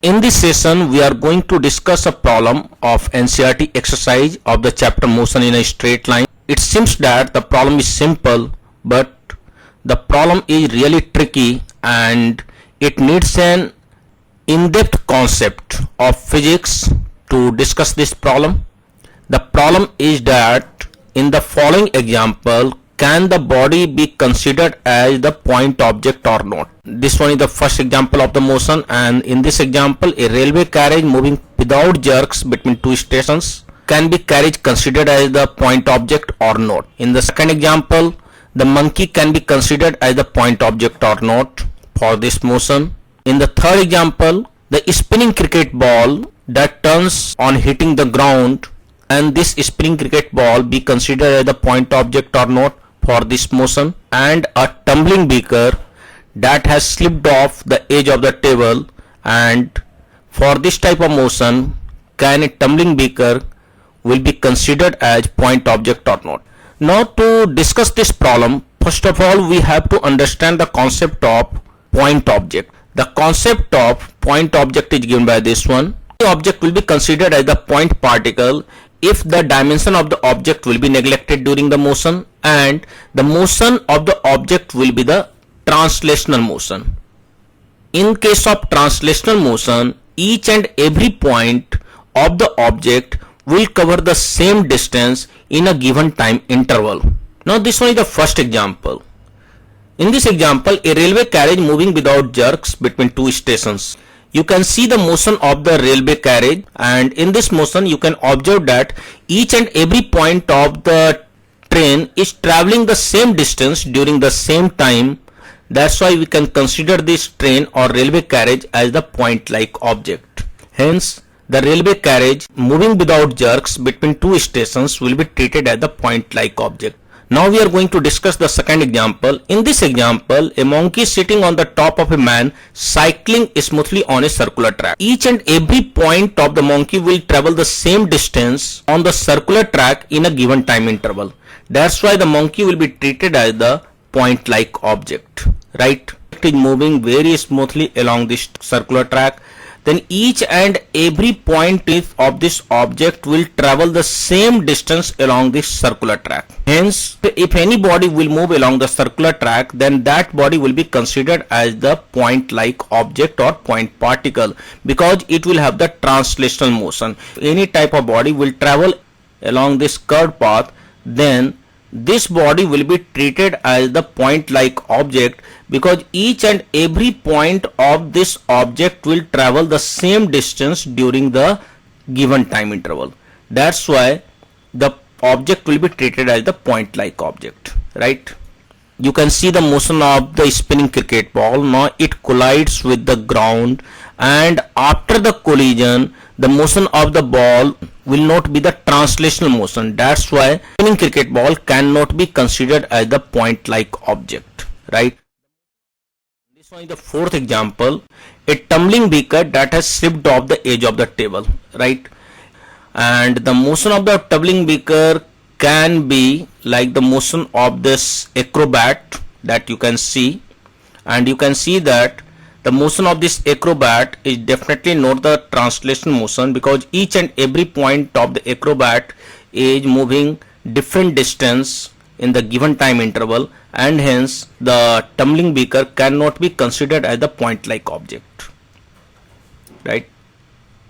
In this session, we are going to discuss a problem of NCERT exercise of the chapter motion in a straight line. It seems that the problem is simple, but the problem is really tricky and it needs an in-depth concept of physics to discuss this problem. The problem is that in the following example, can the body be considered as the point object or not? This one is the first example of the motion, and in this example a railway carriage moving without jerks between two stations. Can be carriage considered as the point object or not? In the second example, the monkey can be considered as the point object or not for this motion. In the third example, the spinning cricket ball that turns on hitting the ground, and this spinning cricket ball be considered as the point object or not for this motion. And a tumbling beaker that has slipped off the edge of the table, and for this type of motion, can a tumbling beaker will be considered as point object or not? Now to discuss this problem, first of all we have to understand the concept of point object. The concept of point object is given by this one. The object will be considered as the point particle if the dimension of the object will be neglected during the motion, and the motion of the object will be the translational motion. In case of translational motion, each and every point of the object will cover the same distance in a given time interval. Now this one is the first example. In this example, a railway carriage moving without jerks between two stations. You can see the motion of the railway carriage, and in this motion you can observe that each and every point of the train is traveling the same distance during the same time. That's why we can consider this train or railway carriage as the point-like object. Hence, the railway carriage moving without jerks between two stations will be treated as the point-like object. Now we are going to discuss the second example. In this example, a monkey is sitting on the top of a man cycling smoothly on a circular track. Each and every point of the monkey will travel the same distance on the circular track in a given time interval. That's why the monkey will be treated as the point-like object, right? It is moving very smoothly along this circular track. Then each and every point of this object will travel the same distance along this circular track. Hence, if any body will move along the circular track, then that body will be considered as the point-like object or point particle, because it will have the translational motion. If any type of body will travel along this curved path, then this body will be treated as the point-like object, because each and every point of this object will travel the same distance during the given time interval. That's why the object will be treated as the point-like object, right? You can see the motion of the spinning cricket ball. Now it collides with the ground, and after the collision, the motion of the ball will not be the translational motion. That's why spinning cricket ball cannot be considered as the point-like object, right? This one is the fourth example. A tumbling beaker that has slipped off the edge of the table, right? And the motion of the tumbling beaker can be like the motion of this acrobat that you can see, and you can see that the motion of this acrobat is definitely not the translation motion, because each and every point of the acrobat is moving different distance in the given time interval, and hence the tumbling beaker cannot be considered as the point-like object, right?